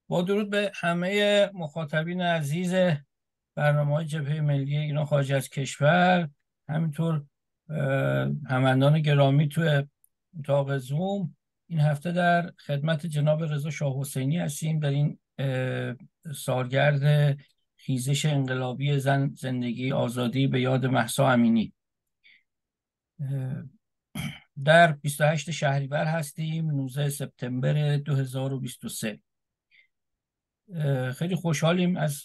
با درود به همه مخاطبین عزیز برنامه‌های جبهه ملی ایران خارج از کشور، همینطور هموندان گرامی توی اتاق زوم. این هفته در خدمت جناب رضا شاه حسینی هستیم در این سالگرد خیزش انقلابی زن، زندگی، آزادی به یاد مهسا امینی. در 28 شهریور هستیم، 19 سپتامبر 2023. خیلی خوشحالیم از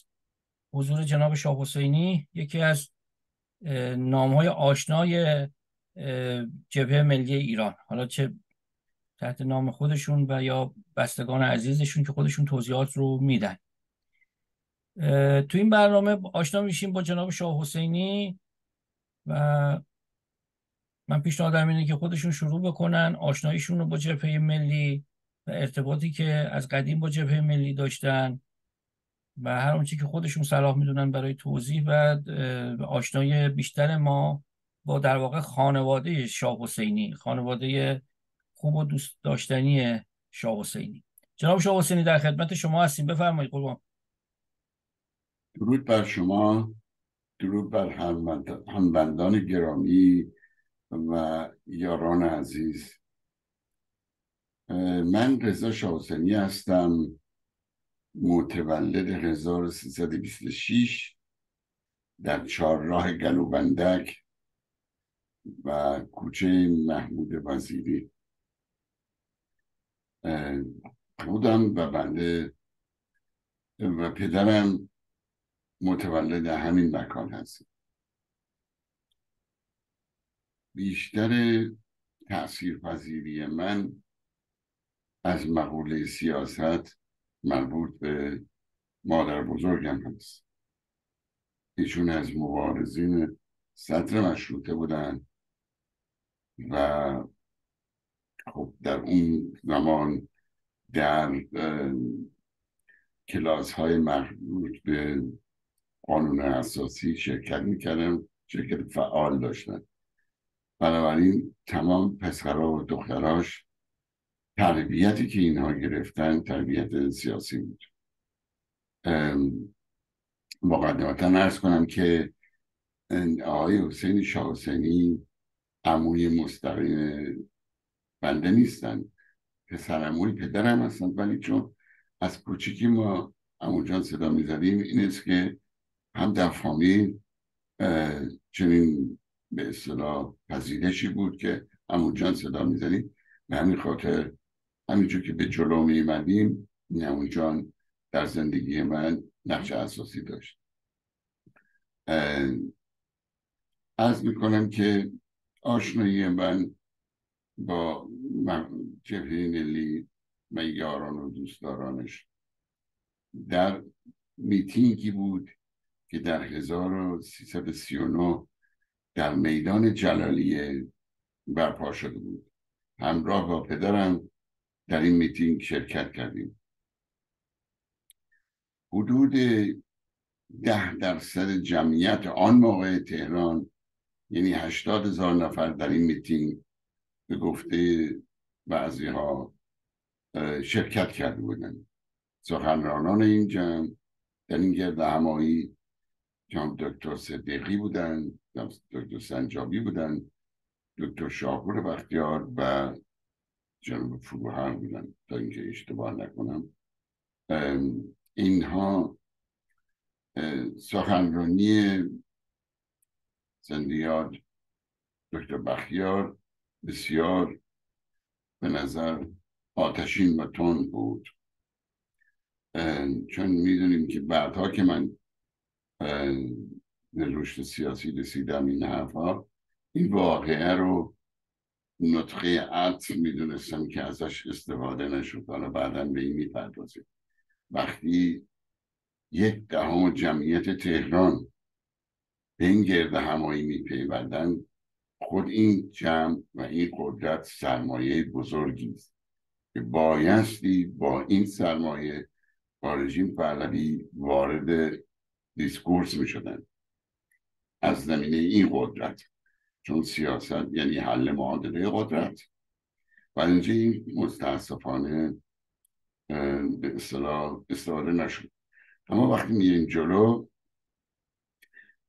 حضور جناب شاه حسینی، یکی از نام‌های آشنای جبهه ملی ایران، حالا چه تحت نام خودشون و یا بستگان عزیزشون که خودشون توضیحات رو میدن. تو این برنامه آشنا میشیم با جناب شاه حسینی و من پیشنهادم اینه که خودشون شروع بکنن آشناییشون رو با جبهه ملی و ارتباطی که از قدیم با جبهه ملی داشتن و هر اونچه که خودشون صلاح میدونن برای توضیح و آشنایی بیشتر ما با در واقع خانواده شاه حسینی، خانواده خوب و دوست داشتنی شاه حسینی. جناب شاه حسینی در خدمت شما هستیم، بفرمایید قربان. درود بر شما، درود بر هموندان گرامی و یاران عزیز. من رضا شاه حسینی هستم، متولد 1326 در چهارراه گلوبندک و کوچه محمود وزیری بودم و بنده و پدرم متولد همین مکان هستیم. بیشتر تأثیرپذیری من از مقوله سیاست مربوط به مادر بزرگم هست. ایشون از مبارزین صدر مشروطه بودن و خب در اون زمان در کلاس های مربوط به قانون اساسی شرکت میکردن، شرکت فعال داشتن. بنابراین تمام پسرها و دختراش تربیتی که اینها گرفتن تربیت سیاسی بود. مقدمتا عرض کنم که آقای حسین شاه حسینی عموی مستقیم بنده نیستن، پسر عموی پدرم هستن، ولی چون از کوچیکی ما عمو جان صدا میزدیم این است که هم در فامیل چنین به اصطلاح پذیرشی بود که عمو جان صدا میزدیم. به همین خاطر همینجور که به جلو میمدیم عمو جان در زندگی من نقش اساسی داشت. عرض میکنم که آشنایی من با جبهه ملی و یاران و دوستدارانش در میتینگی بود که در 1339 در میدان جلالیه برپا شده بود. همراه با پدرم در این میتینگ شرکت کردیم. حدود 10% جمعیت آن موقع تهران، یعنی 80,000 نفر در این میتینگ به گفته بعضی ها شرکت کرده بودند. سخنرانان این جمع در این گرد همایی جناب دکتر صدیقی بودند، دکتر سنجابی بودند، دکتر شاپور بختیار و جناب فروهر بودند تا اینکه اشتباه نکنم. اینها سخنرانی زندیات دکتر بختیار بسیار به نظر آتشین و تند بود، چون میدونیم که بعدها که من به رشد سیاسی رسیدم این حرفها، این واقعه رو نطقه عطف میدونستم که ازش استفاده نشد. حالا بعدا به این میپردازیم. وقتی 1/10 جمعیت تهران به این گرد همایی میپیوندن، خود این جمع و این قدرت سرمایه بزرگی است که بایستی با این سرمایه با رژیم پهلوی وارد دیسکورس میشدن از زمینه این قدرت، چون سیاست یعنی حل معادله قدرت. و اینجا این متاسفانه به اصطلاح استفاده نشد. اما وقتی میریم جلو،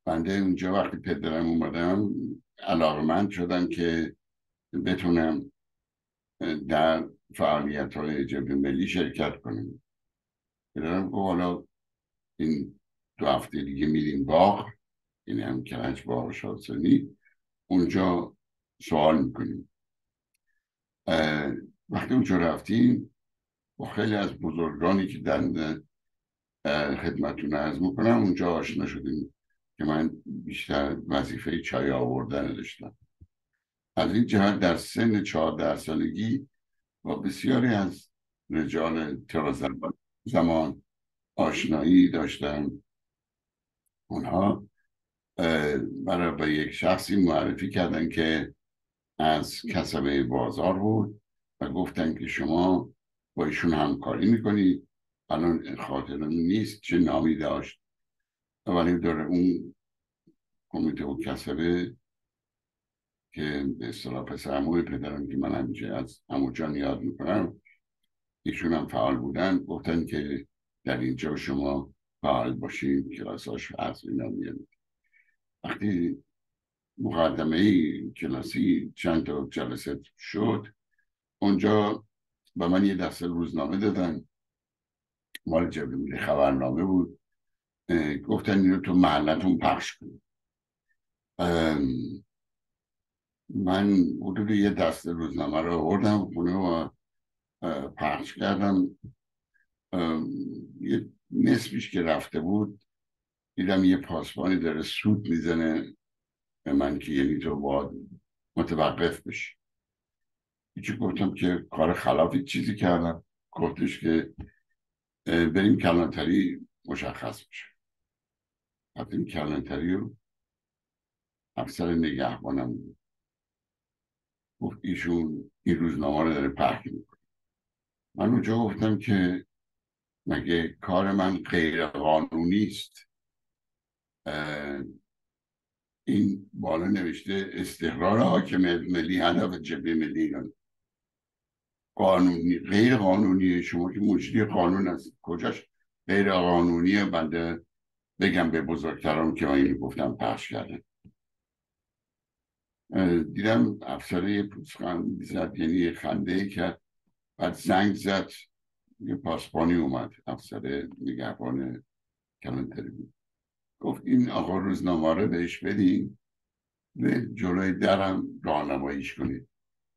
بنده اونجا وقتی پدرم اومدم علاقمند شدم که بتونم در فعالیت های جبهه ملی شرکت کنم. پدرم گفت حالا این 2 هفته دیگه میریم باغ، یعنی هم کرج باغ شادسانی، اونجا سوال میکنیم. وقتی اونجا رفتیم با خیلی از بزرگانی که در خدمتون عرض میکنم اونجا آشنا شدیم که من بیشتر وظیفه چای آوردن داشتم. از این جهت در سن 14 سالگی با بسیاری از رجال زمان آشنایی داشتم. اونها برای به یک شخصی معرفی کردن که از کسبه بازار بود و گفتن که شما با ایشون همکاری میکنید. الان خاطرم نیست چه نامی داشت، ولی داره اون کمیته و کسبه که به اصطلاح پسر عموی پدرم که من همیشه از عمو جان یاد میکنم، ایشون هم فعال بودن، گفتن که در اینجا شما فعال باشید، کلاساش فرض اینا میاد. وقتی مقدمه کلاسی چند تا جلسه شد، اونجا به من یه دسته روزنامه دادن، مال جبهه ملی خبرنامه بود. گفتن اینو تو محلتون پخش کنید. من حدود یه دسته روزنامه رو آوردم خونه و پخش کردم. یه نصفش که رفته بود دیدم یه پاسبانی داره سوت میزنه به من که یعنی تو باید متوقف بشی. هیچی گفتم که کار خلافی چیزی کردم. گفتش که بریم کلانتری مشخص بشه. رفتیم کلانتری رو افسر نگهبانم بود. گفت ایشون این روزنامه رو داره پخش میکنه. من اونجا گفتم که مگه کار من غیر قانونی است؟ این بالا نوشته استقرار حاکمیت ملی هدف جبهه ملی ایران. قانونی غیر قانونیه؟ شما که مجری قانون هستید، کجاش غیر قانونیه؟ بنده بگم به بزرگتران که اینو گفتم پخش کردن. دیدم افسر یه پوزخند زد، یعنی یه خنده کرد. بعد زنگ زد، یه پاسبانی اومد، افسر نگهبان کلانتری بود. گفت این آقا روزنامه رو بهش بدین و جلوی درم راهنماییش کنید،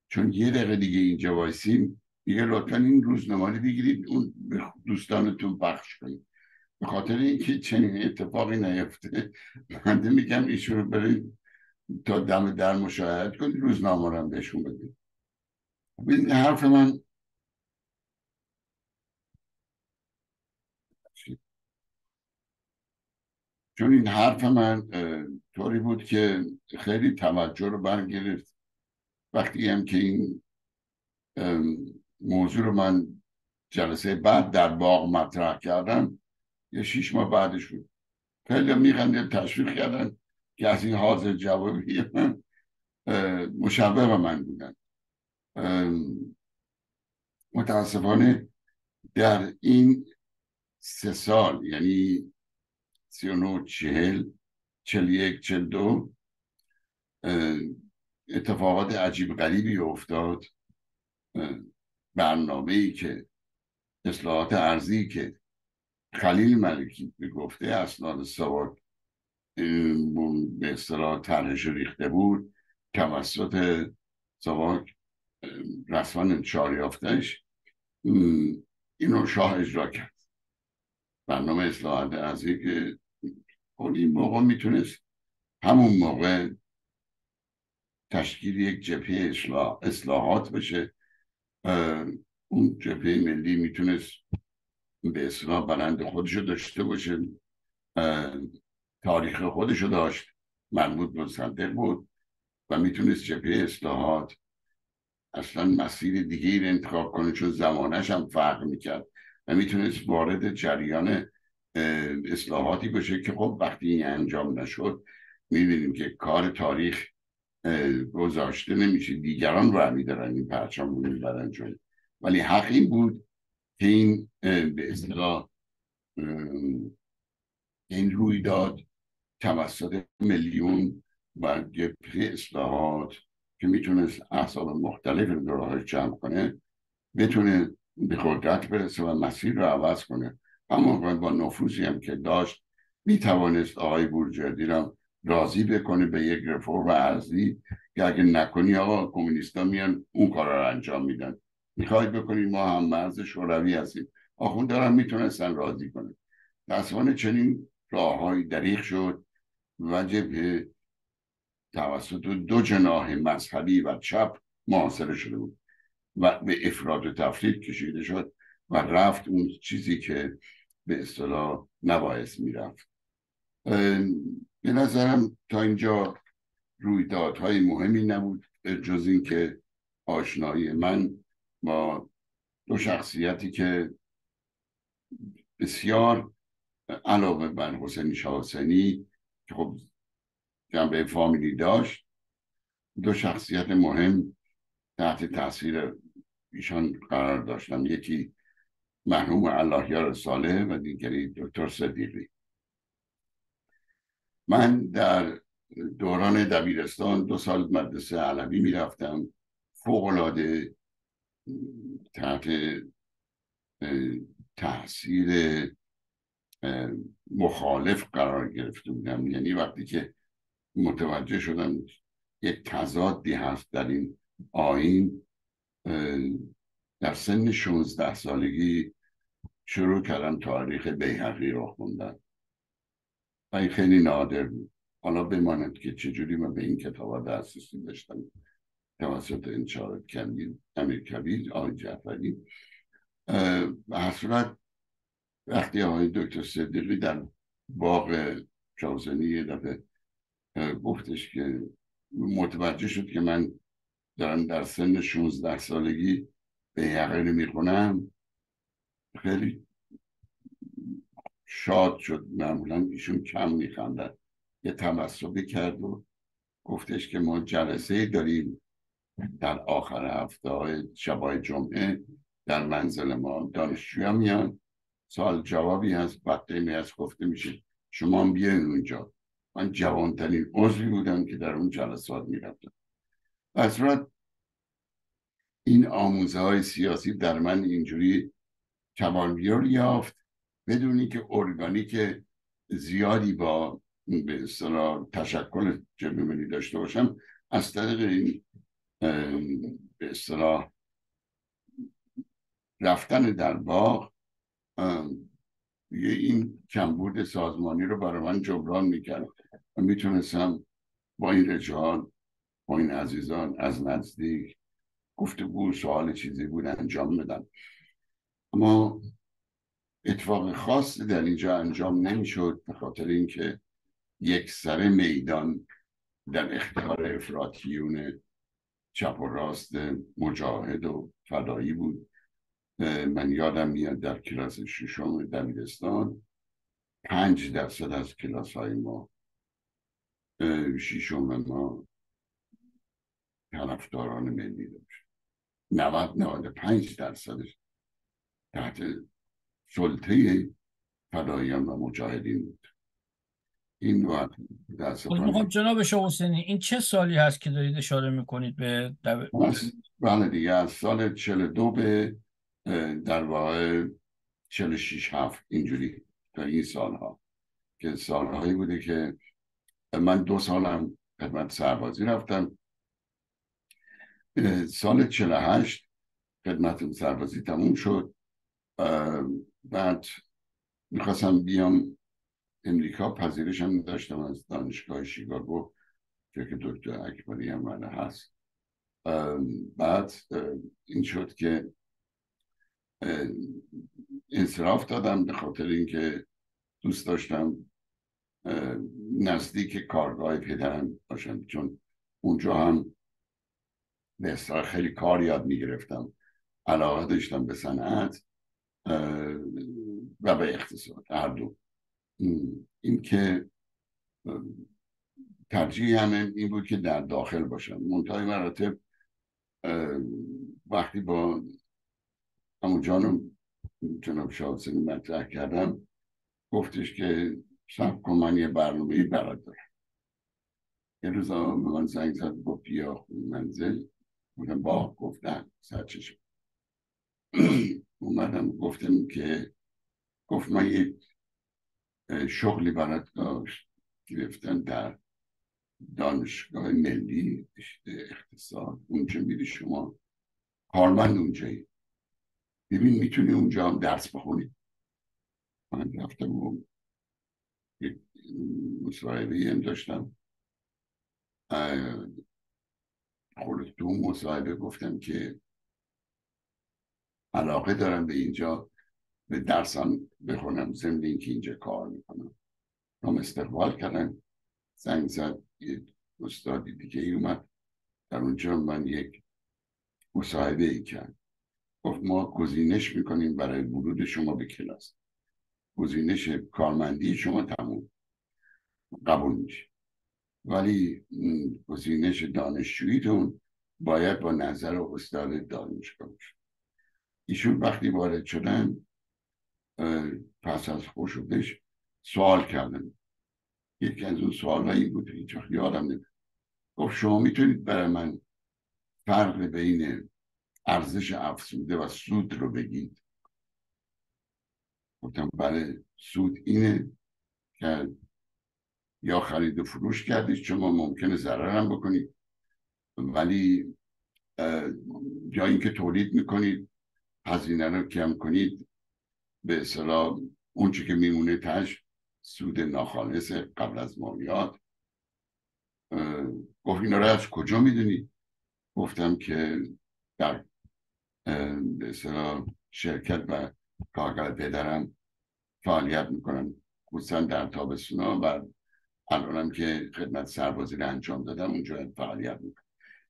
چون یه دقیقه دیگه اینجا وایسیم دیگه لطفا این روزنامه رو بگیرید اون دوستانتون پخش کنید. به خاطر اینکه چنین اتفاقی نیفته من میگم ایشون رو برید تا دم در مشاهده کنید، روزنامه رو هم بهشون بدید. این حرف من چون این حرف من طوری بود که خیلی توجه رو برگرفت. وقتی هم که این موضوع رو من جلسه بعد در باغ مطرح کردم، یه 6 ماه بعدش بود، خیلی میخندید، تشویق کردن که از این حاضر جوابی من مشابه به من بودن. متاسفانه در این 3 سال، یعنی 39 40 41 42 اتفاقات عجیب غریبی افتاد. برنامه‌ای که اصلاحات ارضی که خلیل ملکی به گفته اسناد ساواک به اصطلاح طرحش ریخته بود، توسط ساواک رسما انتشار یافته‌اش اینو شاه اجرا کرد. برنامه اصلاحات ارضی که این موقع میتونست همون موقع تشکیل یک جبهه اصلاحات بشه. اون جبهه ملی میتونست به اصطلاح برند خودشو داشته باشه، تاریخ خودشو داشت، مربوط مصدق بود و میتونست جبهه اصلاحات اصلا مسیر دیگه رو انتخاب کنه، چون زمانش هم فرق میکرد و میتونست وارد جریان اصلاحاتی باشه که خب وقتی این انجام نشد میبینیم که کار تاریخ گذاشته نمیشه، دیگران برمی دارن این پرچم رو میبرن جلو. ولی حق این بود که این به اصطلاح این رویداد توسط میلیون و جبهه اصلاحات که میتونست احزاب مختلف رو راهش جمع کنه بتونه به قدرت برسه و مسیر رو عوض کنه. اما با نفوذی هم که داشت میتوانست آقای بورجردی را راضی بکنه به یک رفرم ارضی که اگه نکنی آقا کمونیستا میان اون کار رو انجام میدن، میخواید بکنید ما هم مرز شوروی هستیم. آخوندارم میتونستن راضی کنه. متاسفانه چنین راههایی دریغ شد و جبهه توسط دو جناح مذهبی و چپ محاصره شده بود و به افراد و تفرید کشیده شد و رفت اون چیزی که به اصطلاح نبایست میرفت. به نظرم تا اینجا رویدادهای مهمی نبود جز این که آشنایی من با دو شخصیتی که بسیار علاوه بر حسین شاه حسینی که خب جنبه فامیلی داشت، دو شخصیت مهم تحت تاثیر ایشان قرار داشتم. یکی مرحوم اللهیار صالح و دیگری دکتر صدیقی. من در دوران دبیرستان 2 سال مدرسه علوی میرفتم، فوق‌العاده تحت تاثیر مخالف قرار گرفته بودم. یعنی وقتی که متوجه شدم یک تضادی هست در این آیین، در سن 16 سالگی شروع کردم تاریخ بیهقی رو خوندن و این خیلی نادر بود. حالا بماند که چجوری من به این کتاب دسترسی داشتم توسط انشاءالله امیر کبیر آقای جعفری. به هر صورت وقتی آقای دکتر صدیقی در باغ شاوزنی یه دفعه گفتش که متوجه شد که من دارم در سن 16 سالگی بیهقی رو میخونم، خیلی شاد شد. معمولا ایشون کم میخندن. یه تبسمی کرد و گفتش که ما جلسه داریم در آخر هفته های شبای جمعه در منزل ما، دانشجویا میان، سوال جوابی هست، بعد از گفته میشه شما هم بیاین اونجا. من جوانترین عضوی بودم که در اون جلسات میرفتم. در صورت این آموزه های سیاسی در من اینجوری کمالگرد یافت بدونی که ارگانیک زیادی با به اصطلاح تشکل جبهه ملی داشته باشم. از طریق این به اصطلاح رفتن در باغ این کمبود سازمانی رو برای من جبران میکرد و میتونستم با این رجال، با این عزیزان از نزدیک گفتگو، سوال چیزی بود انجام بدم. اما اتفاق خاصی در اینجا انجام نمیشد به خاطر اینکه یک سر میدان در اختیار افراطیون چپ و راست مجاهد و فدایی بود. من یادم میاد در کلاس 6 دبیرستان 5% از کلاس های ما 6 ما طرفداران ملی داشت. 90-95% تحت سلطه فداییان و مجاهدین بود. این وقت میخوام جناب شاه حسینی این چه سالی هست که دارید اشاره میکنید به بله دیگه از سال 42 به در واقع 46-7 اینجوری تا این سالها که سالهایی بوده که من 2 سالم خدمت سربازی رفتم. سال 48 خدمت سربازی تموم شد. بعد میخواستم بیام امریکا، پذیرشم داشتم از دانشگاه شیکاگو که دکتر اکبری هم من هست. بعد این شد که انصراف دادم به خاطر اینکه دوست داشتم نزدیک کارگاه پدرم باشم، چون اونجا هم به اصطلاح خیلی کار یاد میگرفتم، علاقه داشتم به صنعت و به اقتصاد، هر دو. این که ترجیح همه این بود که در داخل باشم. منتهای مراتب وقتی با عمو جانم جناب شاهزاده مطرح کردم، گفتش که صبر کن من یه برنامه‌ای برات دارم. یه روز به من زنگ زد گفت بیا منزل. بودم با گفتم سرچشم. اومدم گفتم که گفت من یک شغلی برات داشت گرفتن در دانشگاه ملی اقتصاد، اونجا میری شما کارمند اونجایی، ببین میتونی اونجا هم درس بخونی. من رفتم و یک مصاحبه هم داشتم. خود تو مصاحبه گفتم که علاقه دارم به اینجا به درسم بخونم ضمن اینکه اینجا کار میکنم. هم استقبال کردن. زنگ زد یه استادی دیگه ای اومد در اونجا، من یک مصاحبه ای کرد. گفت ما گزینش میکنیم برای ورود شما به کلاس، گزینش کارمندی شما تموم قبول میشه، ولی گزینش دانشجوییتون باید با نظر استاد دانشگاه بشه. ایشون وقتی وارد شدن پس از خوشوبش سوال کردن. یکی از اون سوالایی بود هیچ وقت یادم نمیاد. گفت شما میتونید برای من فرق بین ارزش افزوده و سود رو بگید؟ گفتم بله، سود اینه که یا خرید و فروش کردید شما ممکنه ضرر هم بکنید، ولی یا اینکه تولید میکنید هزینه رو کم کنید، به اصطلاح اون چی که میمونه تاش سود ناخالص قبل از مالیات. گفت اینا رو از کجا میدونید؟ گفتم که در به اصطلاح شرکت و کارگاه پدرم فعالیت میکنم، خصوصا در تابستونا، و الانم که خدمت سربازی رو انجام دادم اونجا فعالیت میکنم.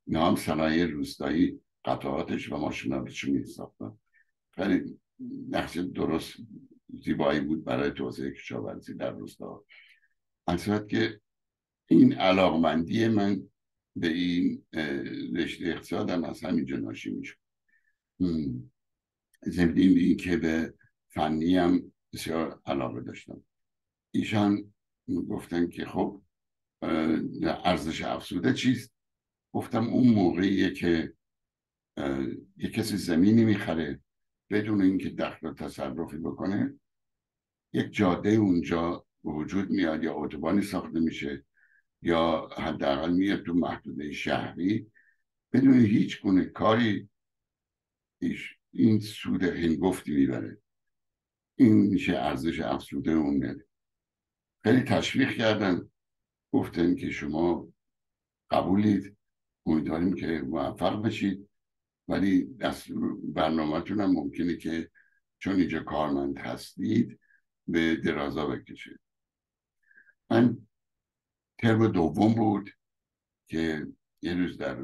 اینا هم صنایع روستایی قطعاتش و ماشینالش میساختم. خیلی نقش درست زیبایی بود برای توسعه کشاورزی در روستا. البته که این علاقمندی من به این رشته اقتصادم از همینجا ناشی میشه. ضمن این که به فنی هم بسیار علاقه داشتم. ایشان گفتن که خب ارزش افزوده چیست؟ گفتم اون موقعیه که یک کسی زمینی میخره بدون اینکه دخل و تصرفی بکنه، یک جاده اونجا وجود میاد یا اتوبانی ساخته میشه یا حداقل میاد تو محدوده شهری بدون هیچ گونه کاری، این سود هنگفتی میبره. این میشه ارزش افزوده اون نده. خیلی تشویق کردن، گفتن که شما قبولید، امیدواریم که موفق بشید، ولی برنامه‌تون هم ممکنه که چون اینجا کارمند هستید به درازا بکشه. من ترم دوم بود که یه روز در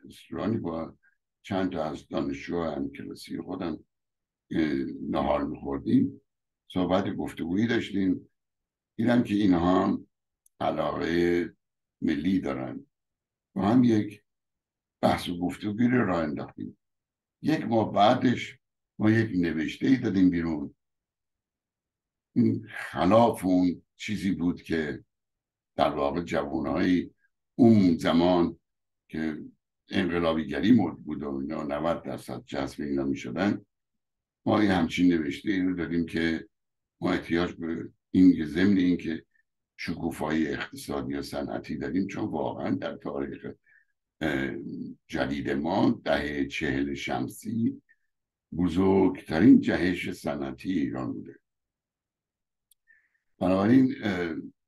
رستورانی با چند تا از دانشجو همکلاسی خودم نهار میخوردیم، صحبت گفتگویی داشتیم. دیدم که اینها هم علاقه ملی دارن و هم یک بحث و گفتگویی رو راه انداختیم. یک ماه بعدش ما یک نوشته ای دادیم بیرون. این خلاف اون چیزی بود که در واقع جوانهای اون زمان که انقلابیگری مد بود و اینا 90% جذب اینا می شدن، ما یه همچین نوشته ای رو دادیم که ما احتیاج به این ضمن این که شکوفایی اقتصادی و صنعتی داریم، چون واقعا در تاریخ جدید ما دهه 40 شمسی بزرگترین جهش صنعتی ایران بوده. بنابراین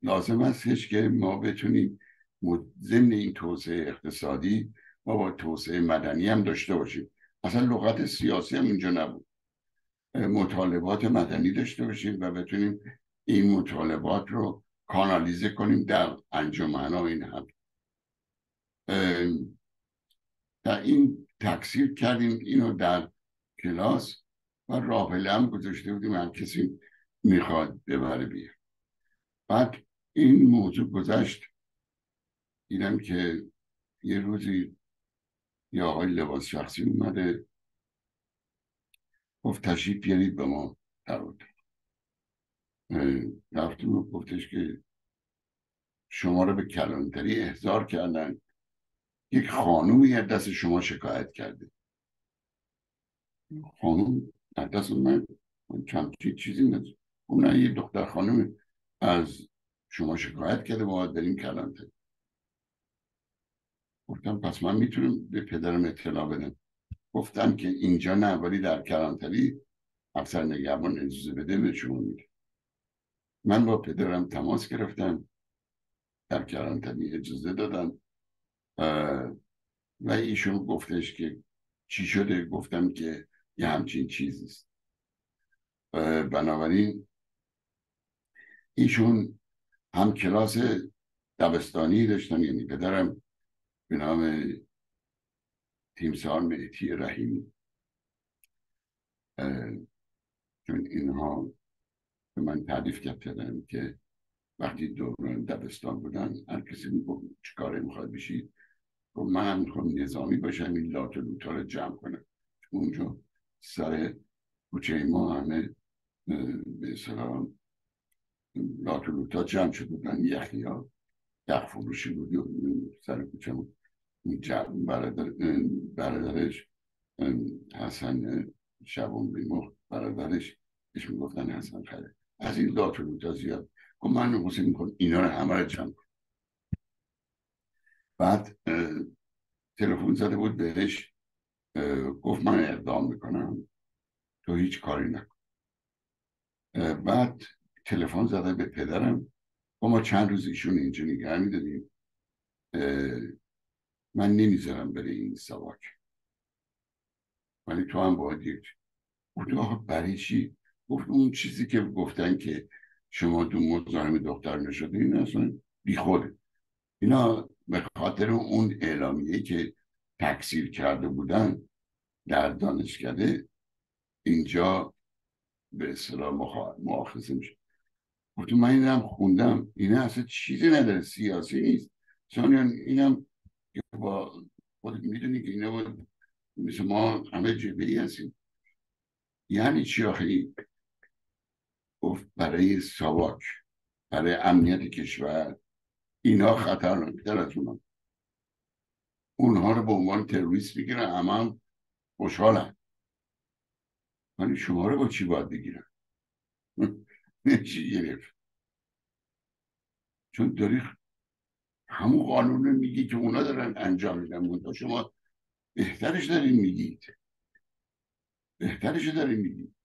لازم هستش که ما بتونیم ضمن این توسعه اقتصادی ما با توسعه مدنی هم داشته باشیم. اصلا لغت سیاسی هم اینجا نبود. مطالبات مدنی داشته باشیم و بتونیم این مطالبات رو کانالیزه کنیم در انجمن‌ها. این هم در این تکثیر کردیم اینو در کلاس و راهپله هم گذاشته بودیم هر کسی میخواد ببره بیار. بعد این موضوع گذشت، دیدم که یه روزی یه آقای لباس شخصی اومده گفت تشریف بیارید به ما در اتاق. رفتیم و گفتش که شما رو به کلانتری احضار کردن، یک خانومی از دست شما شکایت کرده. خانوم از دست من چند چیزی نداره. اون یه دختر خانومی از شما شکایت کرده، ما بریم کلانتری. گفتم پس من میتونم به پدرم اطلاع بدم. گفتم که اینجا نه، ولی در کلانتری افسر نگهبان اجازه بده به شما میده. من با پدرم تماس گرفتم، در کلانتری اجازه دادن و ایشون گفتش که چی شده. گفتم که یه همچین چیزیست. بنابراین ایشون هم کلاس دبستانی داشتن، یعنی پدرم به نام تیمسار مهدی رحیمی، چون اینها به من تعریف کردن که وقتی دوران دبستان بودن هر کسی میگفت چه کاری میخواد بشید، گفت من هم میخوام نظامی باشم، این لات و لوتا رو جمع کنم. اونجا سر کوچه ما همه به اصطلاح لات و لوتا جمع شده بودن، یخی ها یخ فروشی بود و سر کوچه ما برادرش حسن شبون بیمخ، برادرش بهش میگفتن حسن خره، از این لات و لوتا زیاد. گفت من حسین میکنم اینا رو همه رو جمع کنم. بعد تلفن زده بود بهش، گفت من اقدام میکنم تو هیچ کاری نکن. بعد تلفن زده به پدرم، ما چند روز ایشون اینجا نگه میداریم، من نمیذارم بره این سواک، ولی تو هم باید یک. گفت آقا برای چی؟ گفت اون چیزی که گفتن که شما دو مزاحم دختر نشده، این اصلا بیخوده. اینا به خاطر اون اعلامیه که تکثیر کرده بودن در دانشکده اینجا به اصطلاح مؤاخذه میشه. گفتم من اینم خوندم، این اصلا چیزی نداره، سیاسی نیست. ثانیاً اینم با خودت میدونی که اینا با مثل ما همه جبهه‌ای هستیم. یعنی چی آخه؟ گفت برای ساواک، برای امنیت کشور اینا خطرناکتر از اونها رو به عنوان تروریست میگیرن، هم خوشحالن. ولی شما رو با چی باید بگیرن؟ چی گرفت؟ چون داری همون قانون رو میگی که اونا دارن انجام میدن، منتها شما بهترش دارین میگید، بهترش دارین میگید.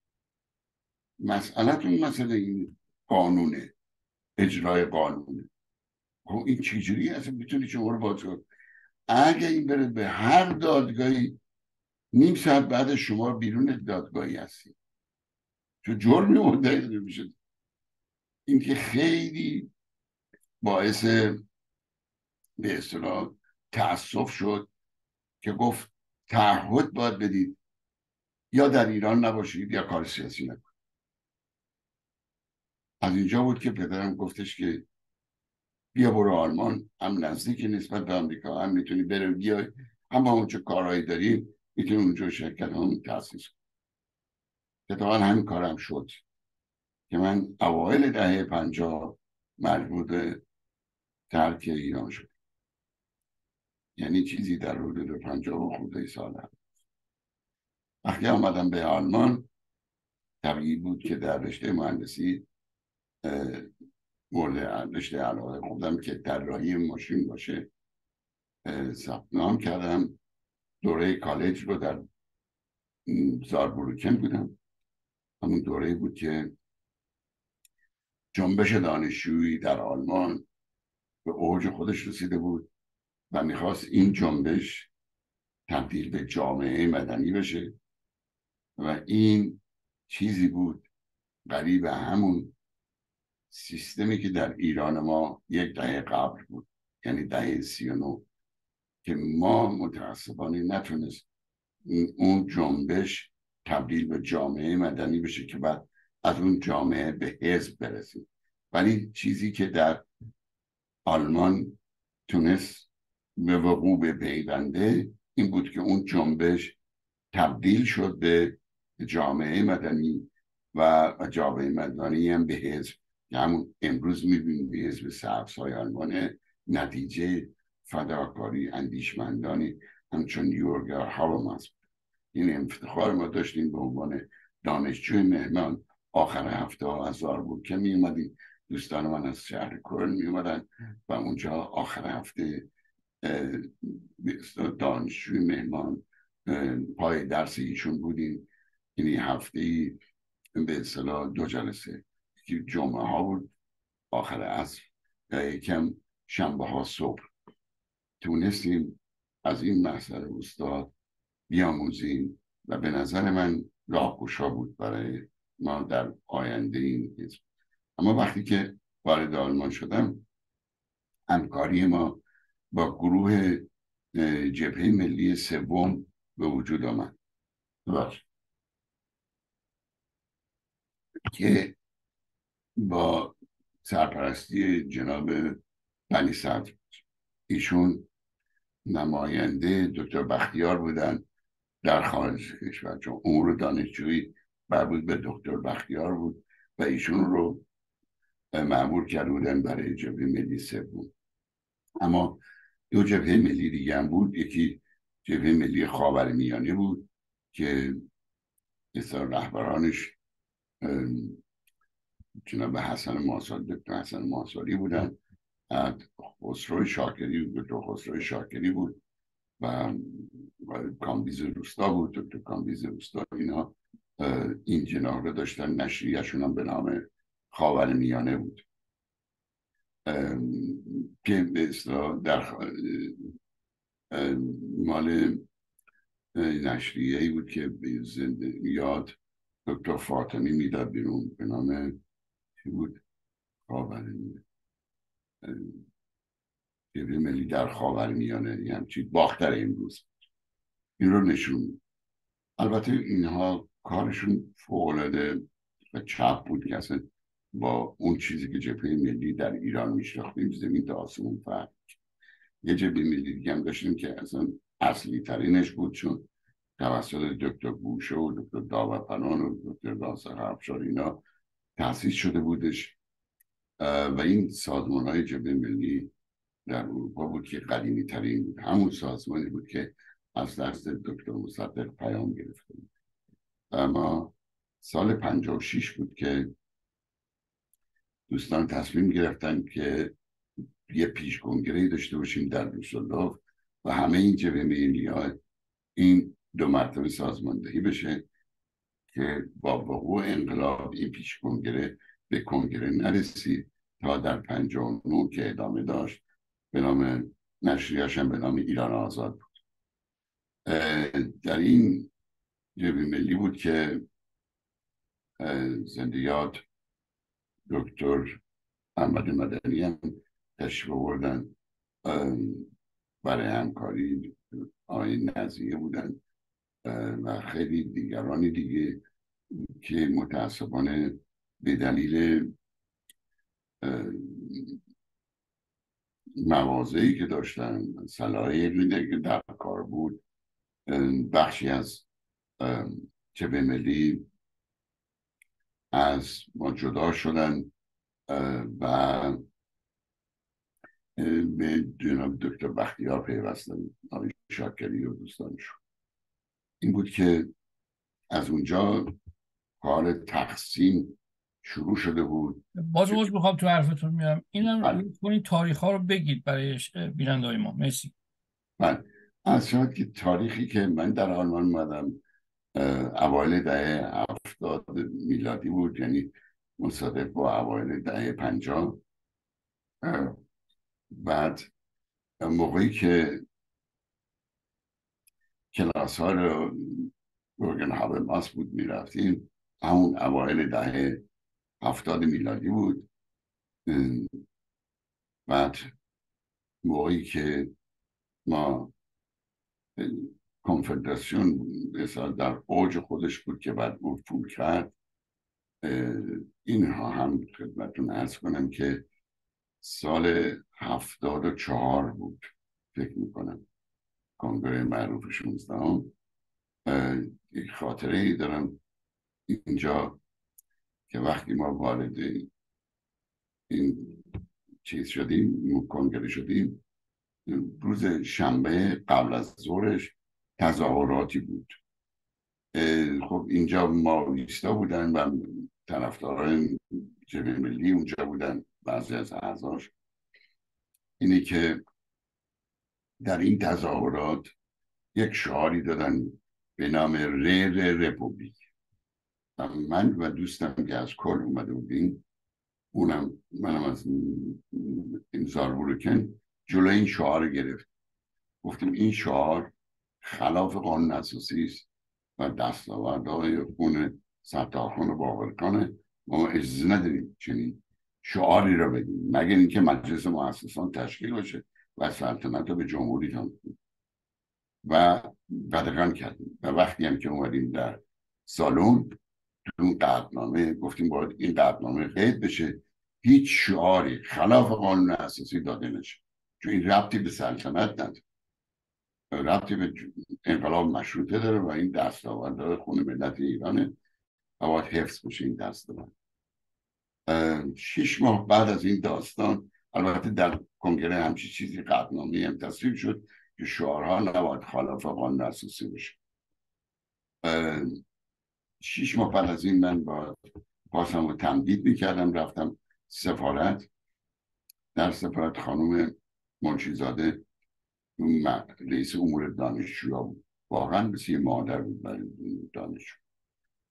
مسئلتون مسئله این قانونه، اجرای قانونه. خب این چجوری اصلا میتونی شما رو باز کن؟ اگه این بره به هر دادگاهی، نیم ساعت بعد شما بیرون دادگاهی هستی، چون جرمی مدعی میشه. این که خیلی باعث به اصطلاح تأسف شد که گفت تعهد باید بدید یا در ایران نباشید یا کار سیاسی نکنید. از اینجا بود که پدرم گفتش که بیا برو آلمان، هم نزدیک نسبت به آمریکا، هم میتونی بره بیای، هم با اون چه کارهایی داریم میتونی اونجا شرکت هم تأسیس کنی. اتفاقا همین کارم شد که من اوایل دهه 50 مجبور به ترک ایران شد. یعنی چیزی در حدود 50 و خورده سال هم. وقتی آمدم به آلمان، طبیعی بود که در رشته مهندسی مورد رشته علاقه خودم که طراحی ماشین باشه ثبت نام کردم. دوره کالج رو در زاربروکن بودم. همون دوره بود که جنبش دانشجویی در آلمان به اوج خودش رسیده بود و میخواست این جنبش تبدیل به جامعه مدنی بشه و این چیزی بود قریب همون سیستمی که در ایران ما یک دهه قبل بود، یعنی دهه 39، که ما متاسفانه نتونست اون جنبش تبدیل به جامعه مدنی بشه که بعد از اون جامعه به حزب برسیم. ولی چیزی که در آلمان تونست به وقوع بپیونده این بود که اون جنبش تبدیل شد به جامعه مدنی و جامعه مدنی هم به حزب که همون امروز میبینیم به حزب سبزهای آلمان، نتیجه فداکاری اندیشمندانی همچون یورگر هابرماس. این افتخار ما داشتیم به عنوان دانشجوی مهمان. آخر هفته آذار بود که می اومدیم، دوستان من از شهر کلن می اومدن و اونجا آخر هفته دانشجوی مهمان پای درس ایشون بودیم. یعنی هفته ای به اصطلاح 2 جلسه، یکی جمعه ها بود آخر عصر و یکم شنبه ها صبح. تونستیم از این مسئله استاد بیاموزیم و به نظر من راهگشا بود برای ما در آینده این حزب. اما وقتی که وارد آلمان شدم، همکاری ما با گروه جبهه ملی سوم به وجود آمد که با سرپرستی جناب بنی صدر، ایشون نماینده دکتر بختیار بودن در خارج کشور، چون امور دانشجویی مربوط به دکتر بختیار بود و ایشون رو مأمور کرده بودن برای جبهه ملی سوم. اما 2 جبهه ملی دیگه هم بود. یکی جبهه ملی خاورمیانه بود که مثلا رهبرانش جناب حسن ماساری، دکتر حسن ماساری بودن، خسرو شاکری، دکتر خسرو شاکری بود و کامبیز روستا بود، دکتر کامبیز روستا. اینا این جناح رو داشتن. نشریه‌شون هم به نام خاورمیانه بود که به اصطلاح در مال نشریه‌ای بود که به یاد دکتر فاطمی میداد بیرون به نام چی بود؟ خاورمیانه، جبهه ملی در خاورمیانه، یه همچین باختر امروز. این رو نشون. البته اینها کارشون فوق‌العاده و چپ بود که اصلا با اون چیزی که جبهه ملی در ایران میشناختیم زمین تا آسمون فرق. یه جبهه ملی دیگه هم داشتیم که اصلا اصلی ترینش بود، چون توسط دکتر بوشه و دکتر داوطلبان و دکتر ناصر افشار اینا تأسیس شده بودش و این سازمان های جبهه ملی در اروپا بود که قدیمی ترین بود. همون سازمانی بود که از دست دکتر مصدق پیام گرفته بود. اما سال 56 بود که دوستان تصمیم گرفتن که یه پیش کنگره داشته باشیم در دوسلدورف و همه این جبهه ملی‌ها این 2 مرتبه سازماندهی بشه که با وقوع انقلاب این پیش کنگره به کنگره نرسید تا در 59 که ادامه داشت به نام نشریه‌اش هم به نام ایران آزاد بود. در این جبهه ملی بود که زنده یاد دکتر احمد مدنی هم تشریف آوردن برای همکاری. آقای نزیه بودن و خیلی دیگرانی دیگه که متاسفانه به دلیل مواضعی که داشتن، صلاحیتی که در کار بود، بخشی از جبهه ملی از ما جدا شدن و به جناب دکتر بختیار پیوستن، آقای شاکری و دوستانشون. این بود که از اونجا کار تقسیم شروع شده بود. باز میخوام تو حرفتون میام اینم کنید تاریخ ها رو بگید برای بیننده‌های ما. مرسی. من از شاید که تاریخی که من در آلمان اومدم اوایل دهه 70 میلادی بود، یعنی مصادف با اوایل دهه 50. بعد موقعی که کلاس ها رو یورگن هابرماس بود میرفتیم، همون اوایل دهه 70 میلادی بود. بعد موقعی که ما کنفدراسیون در اوج خودش بود که بعد افول کرد، اینها هم خدمتتون عرض کنم که سال 74 بود فکر میکنم، کنگره معروف 16. یک خاطره ای دارم اینجا که وقتی ما وارد این چیز شدیم، کنگره شدیم، روز شنبه قبل از ظهرش تظاهراتی بود. خب اینجا ماویستا بودن و طرفداران جبهه ملی اونجا بودن، بعضی از اعضاش. اینی که در این تظاهرات یک شعاری دادن به نام رپوبلیک. من و دوستم که از کل اومده بودیم، منم از این زاربورکن، جلوی این شعار گرفت. گفتیم این شعار خلاف قانون اساسی است و دستاوردهای اون ستارخان و باقرخانه. ما اجازه نداریم چنین شعاری را بدیم مگر اینکه مجلس مؤسسان تشکیل باشه و سلطنت رو به جمهوری تبدیل. و قدغن کردیم و وقتی هم که اومدیم در سالن، اون قطعنامه گفتیم باید این قطعنامه قید بشه، هیچ شعاری خلاف قانون اساسی داده نشه، چون این ربطی به سلطنت نداره، ربطی به انقلاب مشروطه داره و این دستاورد داره خون ملت ایرانه و باید حفظ بشه این دستاورد. 6 ماه بعد از این داستان، البته در کنگره همچی چیزی قطعنامه هم تصویب شد که شعارها نباید خلاف قانون اساسی بشه. 6 ماه بعد از این من با پاسم رو تمدید میکردم، رفتم سفارت. در سفارت خانوم منشیزاده رئیس امور دانشجوها بود، واقعا مثل یه مادر بود برای دانشجو.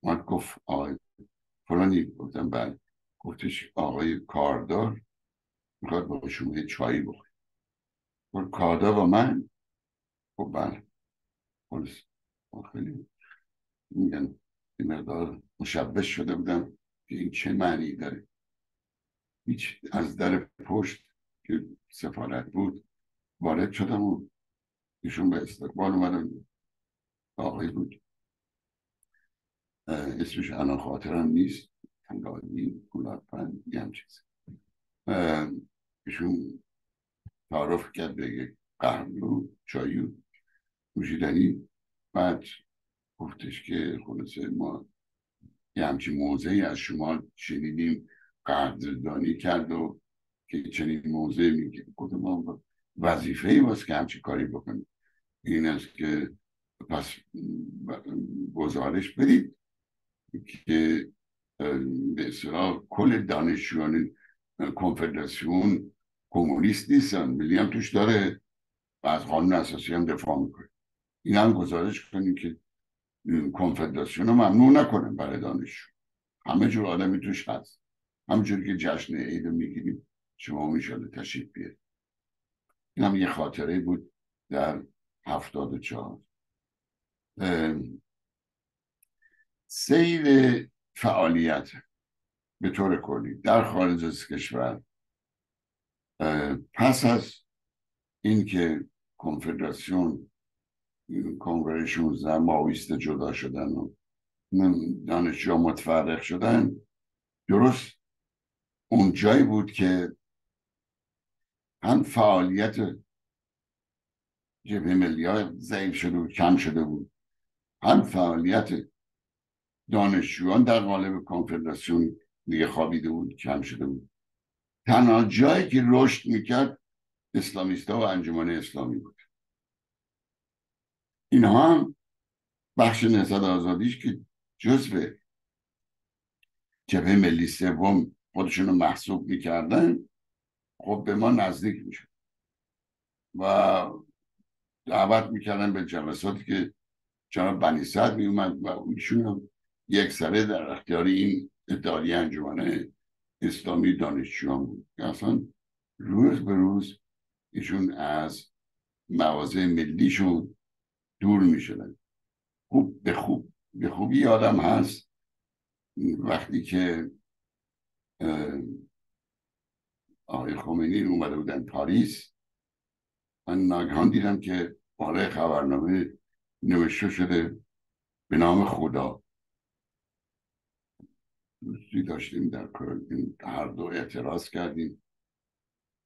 من گفت آقای فلانی، گفتم بله. گفتش آقای کاردار میخواد با شما یه چایی بخوری. گفت کاردار با من؟ گفت بله. پلیس خیلی میگن این مقدار مشبش شده بودم که این چه معنی داره. هیچ. از در پشت که سفارت بود وارد شدم و ایشون به استقبال اومدن. آقای بود، اسمش الان خاطرم نیست، تنگادی گلابپند یه هم چیز. ایشون تعارف کرد به یک قهوه و چایی و نوشیدنی. بعد گفتش که خلاصه ما یه همچین موضعی از شما شنیدیم، قدردانی کرد و که چنین موضعی میگه. گفتم ما وظیفه ای واسه که همچین کاری بکنیم، این است که پس گزارش بدید که به اصطلاح کل دانشجویان کنفدراسیون کمونیست نیستن، ملی هم توش داره و از قانون اساسی هم دفاع میکنه. این هم گزارش کنیم که کنفدراسیون رو ممنوع نکنن برای دانشجو. همه جور آدمی توش هست، همونجوری که جشن عید میگیریم شما میشاله تشریف بیارید. این هم یه خاطره بود در 74. سیر فعالیت به طور کلی در خارج از کشور پس از اینکه کنفدراسیون کنگره 16 ماویست جدا شدن و دانشجوها متفرق شدن، درست اون جایی بود که هم فعالیت جبهه ملی ها ضعیف شده بود، کم شده بود، هم فعالیت دانشجویان در قالب کنفدراسیون دیگه خوابیده بود، کم شده بود. تنها جایی که رشد میکرد اسلامیستا و انجمن اسلامی بود. اینها هم بخش نهضت آزادیش که جزو جبهه ملی سوم خودشون رو محسوب میکردن، خب به ما نزدیک میشد و دعوت میکردن به جلساتی که جناب بنی سعد میومد و ایشون هم یک سره در اختیار این اتحادیه انجمن اسلامی دانشجویان بود. اصلا روز به روز ایشون از مواضع ملیشون دور میشدن. به خوبی یادم هست وقتی که آقای خمینی اومده بودن پاریس، من ناگهان دیدم که بالای خبرنامه نوشته شده به نام خدا. دوستی داشتیم در هر دو اعتراض کردیم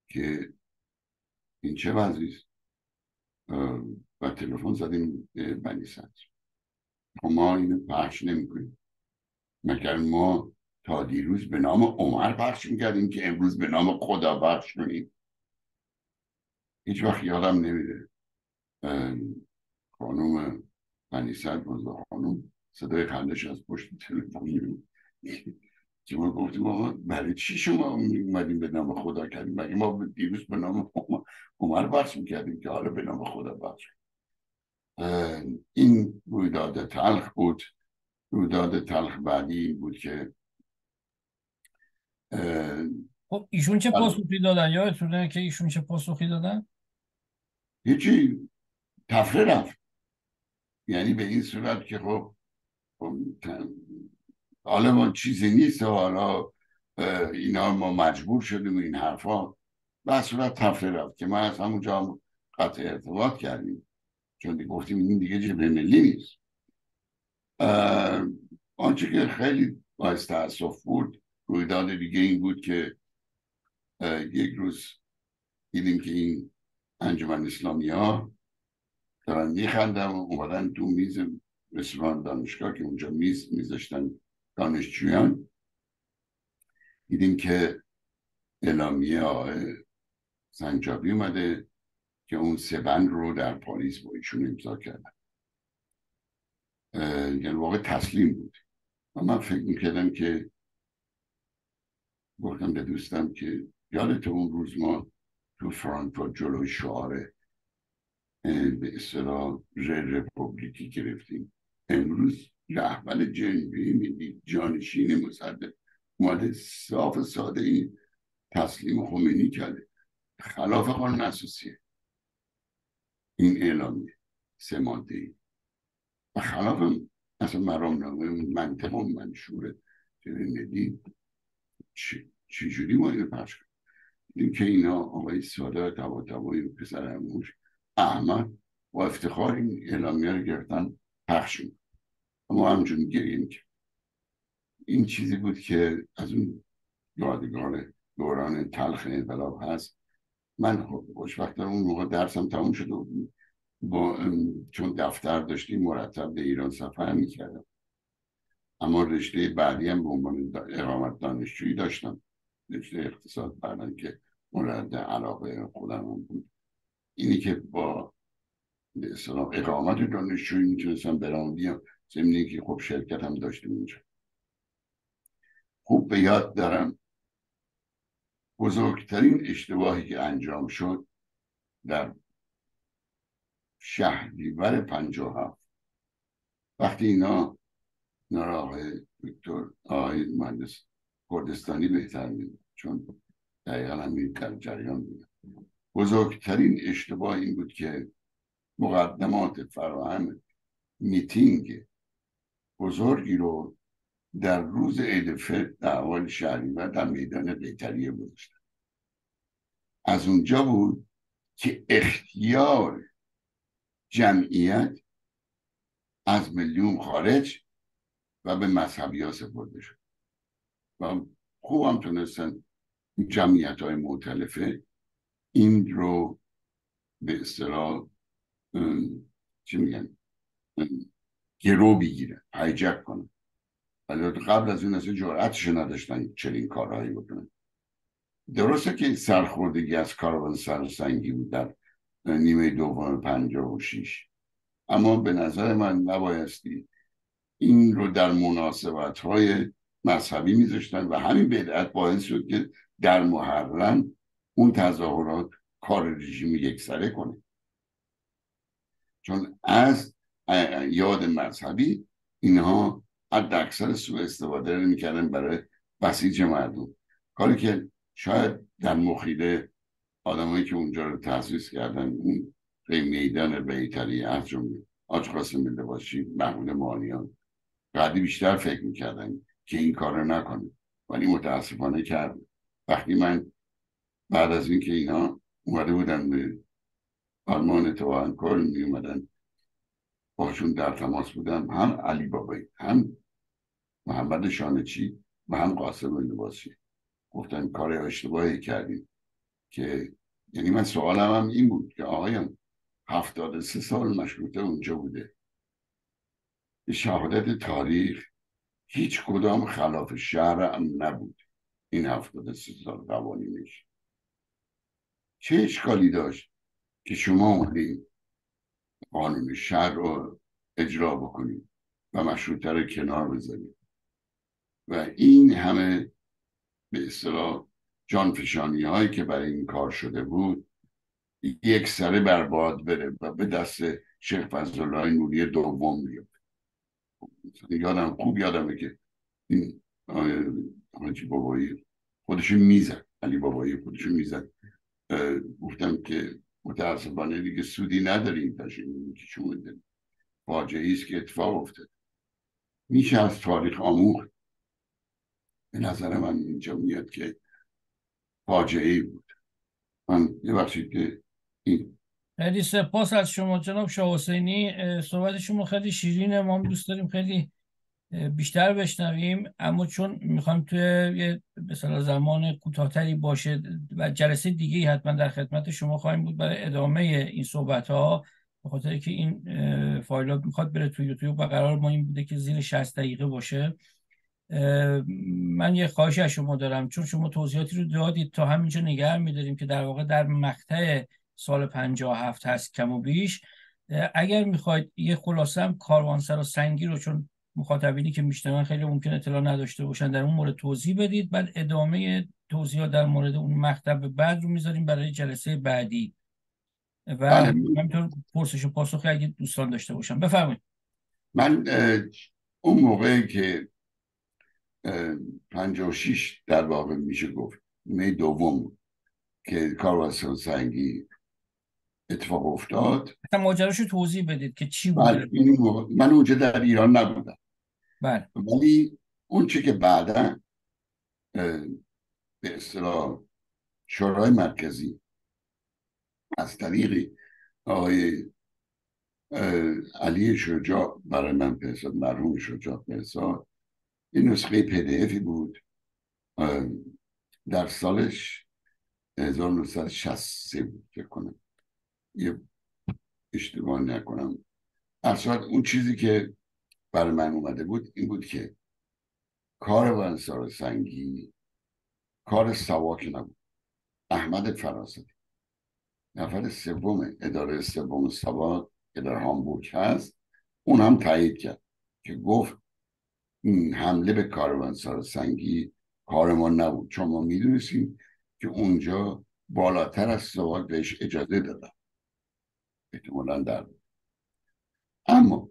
که این چه وضعی است و تلفن زدیم به بنی صدر. ما اینو پخش نمی کنیم. مگر ما تا دیروز به نام عمر پخش میکردیم که امروز به نام خدا پخش کنیم؟ هیچ وقت یادم نمیره خانوم منیست بزرگ خانوم صدای خندش از پشت تلفن میاد که ما گفتیم آقا برای چی شما اومدیم به نام خدا کردیم؟ مگه ما دیروز به نام عمر بخش میکردیم که حالا به نام خدا بخش. این رویداد تلخ بود. رویداد تلخ بعدی این بود که خب ایشون چه پاسخی دادن؟ یادتونه که ایشون چه پاسخی دادن؟ هیچی، تفره رفت. یعنی به این صورت که خب حالا ما چیزی نیست، حالا اینا ما مجبور شدیم این حرفا، به صورت تفره رفت که ما از همونجا هم قطع ارتباط کردیم، چون گفتیم این دیگه جبهه ملی نیست. آنچه که خیلی باعث تأسف بود، رویداد دیگه این بود که یک روز دیدیم که این انجمن اسلامی ها دارن میخندن و اومدن تو میز رستوران دانشگاه که اونجا میذاشتن دانشجویان، دیدیم که اعلامیه آقای سنجابی اومده که اون 3 بند رو در پاریس با ایشون امضا کردن. یعنی واقع تسلیم بود. و من فکر میکردم که گفتم به دوستم که یادت اون روز ما تو فرانکفورت جلوی شعار به اصطلاح رپوبلیکی گرفتیم، امروز رهبر جنبی ملی جانشین مصدق اومده صاف ساده این تسلیم خمینی کرده، خلاف قانون اساسیه این اعلامیه 3 ماده‌ای و خلاف اصلا مرامنامه منطق و منشور ملی. چجوری ما اینو پخش کنیم؟ دیدیم که اینا آقای سادات طباطبایی و پسر عموش احمد با افتخار این اعلامیه رو گرفتن پخش شد. ما همچون گریم که این چیزی بود که از اون یادگار دوران تلخ انقلاب هست. من خوشبختانه اون موقع درسم تموم شده بود، چون دفتر داشتیم مرتب به ایران سفر میکردم، اما رشته بعدی هم به عنوان اقامت دانشجویی داشتم، رشته اقتصاد، بعدن که مورد علاقه خودم هم بود. اینی که با اقامت دانشجویی میتونستم برام بیام، ضمنی که خب شرکت هم داشتیم اونجا. خوب به یاد دارم بزرگترین اشتباهی که انجام شد در شهریور 57 وقتی اینا آقای دکتر آقای مهندس کردستانی بهتر میدونم، چون دقیقا همین جریان بود. بزرگترین اشتباه این بود که مقدمات فراهم میتینگ بزرگی رو در روز عید فطر در اول شهریور در میدان قیطریه گذاشتن. از اونجا بود که اختیار جمعیت از ملیون خارج و به مذهبی ها سپرده شد و خوب هم تونستن جمعیت های مختلفه این رو به اصطلاح چی میگن گرو بگیرن، هایجک کنن، ولی قبل از این اصلا جرأتش نداشتن چنین کارهایی بکنن. درسته که سرخوردگی از کاروان سنگی بود در نیمه دوم 56، اما به نظر من نبایستی این رو در مناسبت‌های مذهبی میذاشتن و همین بدعت باعث شد که در محرم اون تظاهرات کار رژیم یکسره کنه، چون از یاد مذهبی اینها حد اکثر سوء استفاده رو میکردن برای بسیج مردم، کاری که شاید در مخیله آدمایی که اونجا رو تأسیس کردن، اون میدان بیتری از جمله حاج قاسم لباشی، محمود مانیان، بعدی بیشتر فکر میکردن که این کار رو نکنه، ولی متاسفانه کرد. وقتی من بعد از اینکه اینا اومده بودن به آرمان توانکل می اومدن باشون در تماس بودم، هم علی بابایی، هم محمد شانچی و هم قاسم لباسی، گفتن کار اشتباهی کردیم. که یعنی من سوالم هم این بود که آقایان 73 سال مشروطه اونجا بوده، شهادت تاریخ هیچ کدام خلاف شرع هم نبود این 73 سال قوانینش. چه اشکالی داشت که شما اومدین قانون شهر رو اجرا بکنید و مشروطه رو کنار بذارید و این همه به اصطلاح جانفشانی هایی که برای این کار شده بود یک سره برباد بره و به دست شیخ فضلالله نوری دوم بیاد. خوب یادمه که این حاجی بابایی خودشون میزد، علی بابایی خودشون میزد. گفتم که متاسفانه دیگه سودی نداریم تاشین که شما داریم، فاجعه است که اتفاق افتاد. میشه از تاریخ آموخت. به نظر من اینجا میاد که فاجعه بود. من یه بخشید که این خیلی سپاس از شما جناب شاه حسینی. صحبت شما خیلی شیرینه، ما هم دوست داریم خیلی بیشتر بشنویم، اما چون میخوایم توی یه مثلا زمان کوتاه‌تری باشه و جلسه دیگه حتما در خدمت شما خواهیم بود برای ادامه این صحبت ها، به خاطر که این فایلات میخواد بره تو یوتیوب و قرار ما این بوده که زیر 60 دقیقه باشه. من یه خواهش از شما دارم، چون شما توضیحاتی رو دادید تا همینجا نگه میداریم که در واقع در مقطع سال 57 هست کم و بیش. اگر میخواید یه خلاصه هم کاروانسرا سنگی رو، چون مخاطبینی که میشنون خیلی ممکن اطلاع نداشته باشن، در اون مورد توضیح بدید، بعد ادامه توضیحات در مورد اون مقطع بعد رو میذاریم برای جلسه بعدی و بله. همینطور پرسش و پاسخ اگه دوستان داشته باشن بفرمایید. من اون موقعی که 56 در واقع میشه گفت می دوم بود که کاروانسرا سنگی اتفاق افتاد. اصلا ماجراش رو توضیح بدید که چی بله، بوده. این موقع من اونجا در ایران نبودم، بله. ولی اون چی که بعدا به اصطلاح شورای مرکزی از طریق آقای علی شجاع برای من فرستاد، مرحوم شجاع فرستاد، این نسخه PDF بود در سالش 1963 بود فکر کنم، یه اشتباه نکنم. اصلا اون چیزی که برای من اومده بود این بود که کاروانسرا سنگی کار سواک نبود. احمد فراستی، نفر سوم اداره سوم سواک که در هامبورگ هست، اون هم تایید کرد که گفت این حمله به کاروانسرا سنگی کار ما نبود، چون ما میدونستیم که اونجا بالاتر از سواک بهش اجازه دادن احتمالا در. اما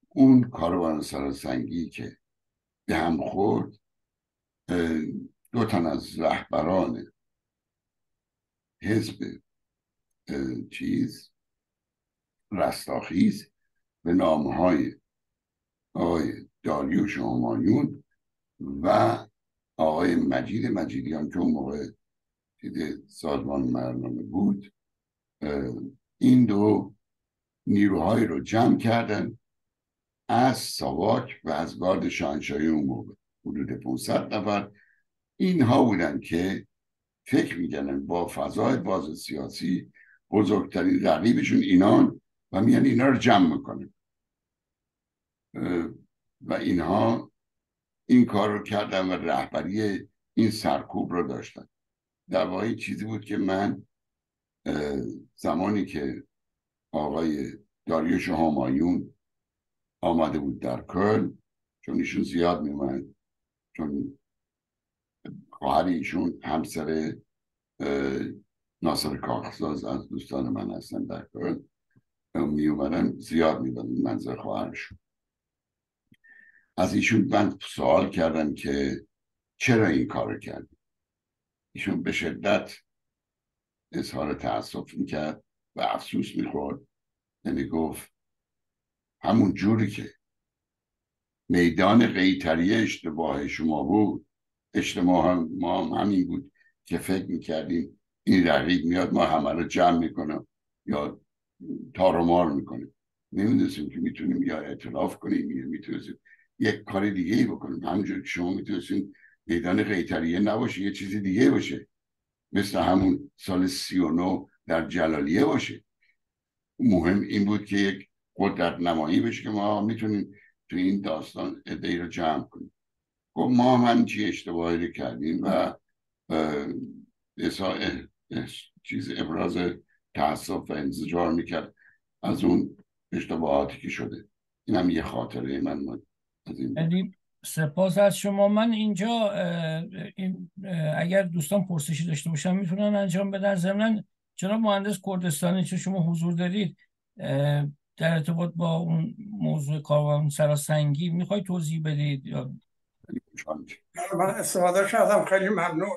اون کاروانسرا سنگی که به هم خورد، دو تن از رهبران حزب رستاخیز به نامهای آقای داریوش همایون و آقای مجید مجیدیان که اون موقع سازمان مرنامه بود، این دو نیروهایی رو جمع کردن از ساواک و از گارد شاهنشاهی اون موقع حدود 500 نفر. اینها بودن که فکر میکنن با فضای باز سیاسی بزرگترین رقیبشون اینان و میان اینا رو جمع میکنن و اینها این کار رو کردن و رهبری این سرکوب رو داشتن. در واقع چیزی بود که من زمانی که آقای داریوش همایون آمده بود در کلن، چون ایشون زیاد میومد، چون خواهر ایشون همسر ناصر کاخساز از دوستان من هستن در کلن، میومدن زیاد میبودن منظر خواهرشون. از ایشون من سوال کردم که چرا این کار کردی؟ ایشون به شدت اظهار تأسف میکرد و افسوس میخورد، یعنی گفت همون جوری که میدان قیطریه اشتباه شما بود، اشتباه ما هم همین بود که فکر میکردیم این رقیب میاد ما همه رو جمع میکنم یا تار و مار میکنیم. نمیدونستیم که میتونیم یا اعتراف کنیم یا میتونستیم یک کار دیگه ای بکنیم. همونجور که شما میتونستیم میدان قیطریه نباشه یه چیزی دیگه باشه، مثل همون سال 39 در جلالیه باشه. مهم این بود که یک قدرت نمایی بشه که ما میتونیم تو این داستان عده‌ای رو جمع کنیم. گفت ما هم همچی اشتباهی رو کردیم و چیز ابراز تأسف و انزجار میکرد از اون اشتباهاتی که شده. این هم یه خاطره من از این بود. خیلی سپاس از شما. من اینجا اگر دوستان پرسشی داشته باشن میتونن انجام بدن. ضمن جناب مهندس کردستانی، چون شما حضور دارید در ارتباط با اون موضوع کاروان سراسنگی میخوای توضیح بدید یا؟ من استفاده کردم. خیلی ممنون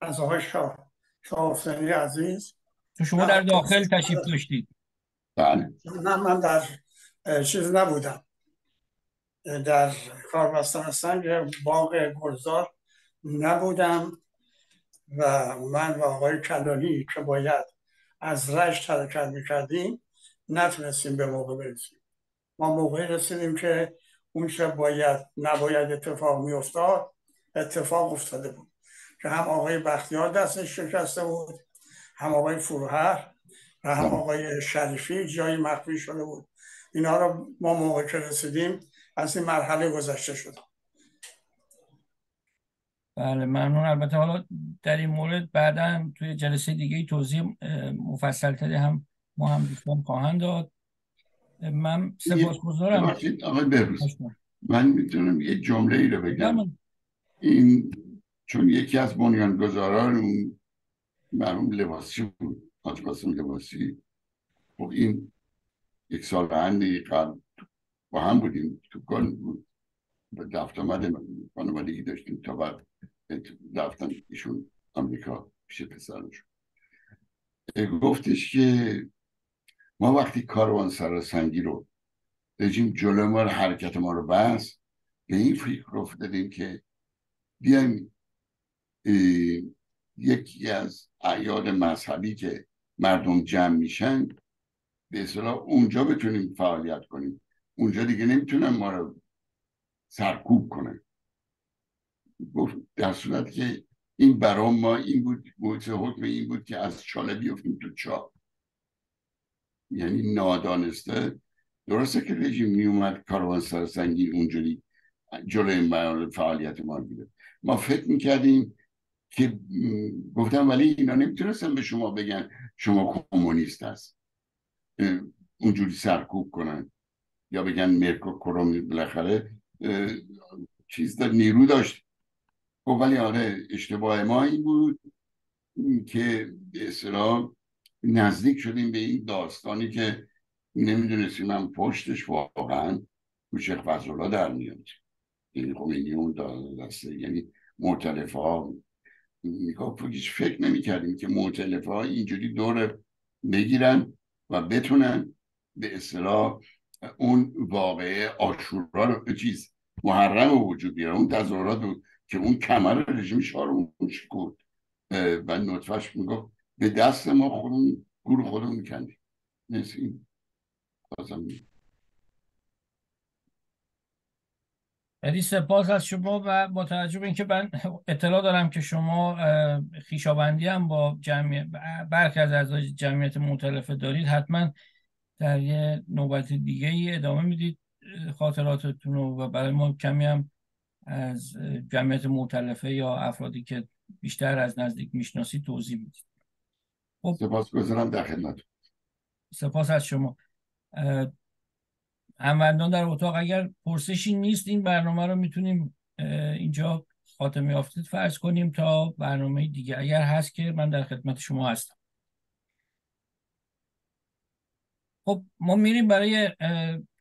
از آقای شاه حسینی عزیز. تو شما در داخل تشریف داشتید؟ بله. نه، من در چیز نبودم، در کاربستان سنگ باغ گلزار نبودم و من و آقای کلانی که باید از رشت حرکت میکردیم نتونستیم به موقع برسیم. ما موقعی رسیدیم که اون چه نباید اتفاق میافتاد اتفاق افتاده بود، که هم آقای بختیار دستش شکسته بود، هم آقای فروهر و هم آقای شریفی جایی مخفی شده بود. اینا رو ما موقع که رسیدیم از این مرحله گذشته شدیم. بله ممنون. البته حالا در این مورد بعدا توی جلسه دیگه توضیح مفصل‌تری هم ما هم دوستان خواهند داد. من سپاسگزارم. ببخشید آقای بهروز، من میتونم یه جمله ای رو بگم؟ این چون یکی از بنیانگذاران اون مرحوم لباسی بود، حاج قاسم لباسی. خب این یک سال اندی قبل با هم بودیم تو کل بود، دفت آمد خانوادگی داشتیم تا بعد رفتن ایشون امریکا پیش پسرشون. گفتش که ما وقتی کاروان سراسنگی رو رژیم جلو ما رو حرکت ما رو بس، به این فکر افتادیم که بیایم یکی از اعیاد مذهبی که مردم جمع میشن به اصطلاح اونجا بتونیم فعالیت کنیم، اونجا دیگه نمیتونن ما رو سرکوب کنن. گفت در صورت که این برام ما این بود، حکم این بود که از چاله بیفتیم تو چاه. یعنی نادانسته. درسته که رژیم نیومد کاروان سرسنگی اونجوری جلوی فعالیت ما رو گرفت. ما فکر میکردیم که گفتم ولی اینا نمیتونستن به شما بگن شما کمونیست هست، اونجوری سرکوب کنن یا بگن مرکو کروم بالاخره چیز داشت، نیرو داشت. ولی آره اشتباه ما این بود که به اصطلاح نزدیک شدیم به این داستانی که نمیدونستیم هم پشتش واقعا تو شیخ فضلالله در میاد. یعنی خمینی اون دسته، یعنی مؤتلف ها هیچ فکر نمی کردیم که مؤتلف ها اینجوری دور بگیرن و بتونن به اصطلاح اون واقعه آشورا رو چیز محرم رو وجود بیاره، اون تظاهرات رو که اون کمر رژیم شاه رو شکرد و نطفهش میگفت به دست ما خودمون گور خودمون میکندیم. این خیلی سپاس از شما. و با توجه به اینکه من اطلاع دارم که شما خویشاوندی هم با برخی از اعضای جمعیت مؤتلفه دارید، حتما در یه نوبت دیگه ای ادامه میدید خاطراتتون رو و برای ما کمی هم از جمعیت مؤتلفه یا افرادی که بیشتر از نزدیک میشناسید توضیح میدید. خب سپاسگزارم، در خدمت. سپاس از شما. هموندان در اتاق اگر پرسشی نیست این برنامه رو میتونیم اینجا خاتمه یافتید فرض کنیم تا برنامه دیگه. اگر هست که من در خدمت شما هستم. خب ما میریم برای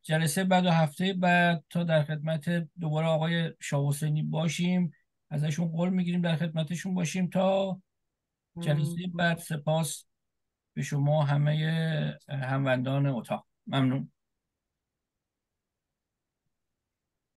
جلسه بعد و هفته بعد تا در خدمت دوباره آقای شاه حسینی باشیم. ازشون قول میگیریم در خدمتشون باشیم تا جلسه بعد. سپاس به شما همه هموندان اتاق. ممنون.